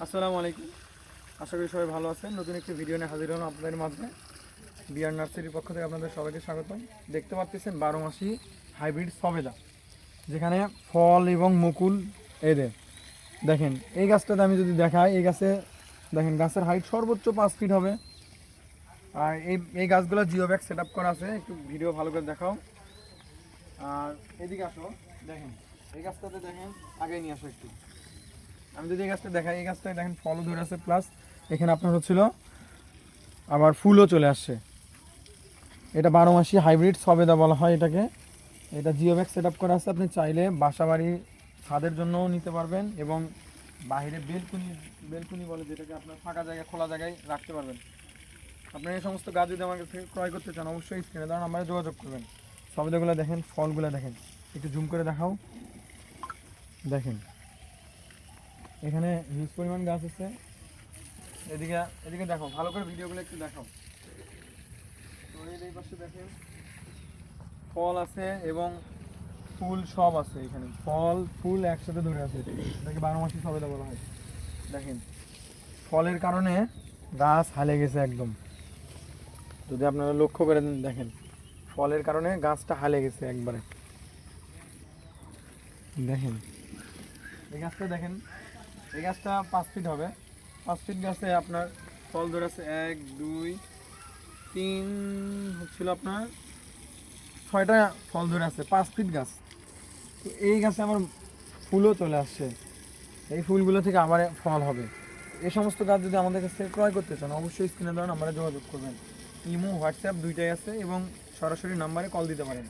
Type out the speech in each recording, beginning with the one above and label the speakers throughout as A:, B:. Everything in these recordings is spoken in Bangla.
A: আসসালামু আলাইকুম। আশা করি সবাই ভালো আছেন। নতুন একটি ভিডিও নিয়ে হাজির হলাম আপনাদের মাঝে। বিআর নার্সারির পক্ষ থেকে আপনাদের সবাইকে স্বাগতম। দেখতে পাচ্ছেন 12 মাসি হাইব্রিড সবেদা, যেখানে ফল এবং মুকুল এদের দেখেন। এই গাছটাতে আমি যদি দেখাই, এই গাছে দেখেন গাছের হাইট সর্বোচ্চ 5 ফিট হবে। আর এই গাছগুলো জিও ব্যাগ সেট আপ করা আছে। একটু ভিডিও ভালো করে দেখাও। আর এদিকে আসো, দেখেন এই গাছটাতে দেখেন, আগে নিয়ে আসো একটু। আমি যদি এই গাছটা দেখাই, এই গাছটায় দেখেন ফলও ধরে আছে, প্লাস এখানে আপনার হচ্ছিল আবার ফুলও চলে আসছে। এটা 12 মাসি হাইব্রিড সবেদা বলা হয় এটাকে। এটা জিও ব্যাগ সেট আপ করা আছে। আপনি চাইলে বাসা বাড়ি ছাদের জন্যও নিতে পারবেন এবং বাইরে বেলকুনি বলে যেটাকে, আপনার ফাঁকা জায়গায় খোলা জায়গায় রাখতে পারবেন। আপনার এই সমস্ত গাছ যদি আমার কাছে ক্রয় করতে চান, অবশ্যই স্ক্রিনে দেওয়া নাম্বারে যোগাযোগ করবেন। সবেদাগুলো দেখেন, ফলগুলো দেখেন, একটু জুম করে দেখাও। দেখেন এখানে হিউজ পরিমাণ গাছ আছে। এদিকে এদিকে দেখো, ভালো করে ভিডিওগুলো একটু দেখাও। তো এই পাশে দেখেন ফল আছে এবং ফুল সব আছে। এখানে ফল ফুল একসাথে ধরে আছে। এটাকে 12 মাসি সবেদা বলা হয়। দেখেন ফলের কারণে গাছ হালে গেছে একদম। যদি আপনারা লক্ষ্য করে দেখেন, ফলের কারণে গাছটা হালে গেছে একবারে। দেখেন এই গাছটা দেখেন, এই গাছটা 5 ফিট হবে। 5 ফিট গাছে আপনার ফল ধরে আছে 1 2 3 হচ্ছিল আপনার 6টা ফল ধরে আছে। 5 ফিট গাছ। তো এই গাছে আমার ফুলও চলে আসছে। এই ফুলগুলো থেকে আবার ফল হবে। এই সমস্ত গাছ যদি আমাদের কাছ থেকে ক্রয় করতে চান, অবশ্যই স্ক্রিনে দেওয়া নাম্বারে যোগাযোগ করবেন। ইমো হোয়াটসঅ্যাপ দুইটাই আছে এবং সরাসরি নাম্বারে কল দিতে পারেন।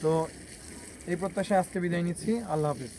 A: তো এই প্রত্যাশায় আজকে বিদায় নিচ্ছি। আল্লাহ হাফিজ।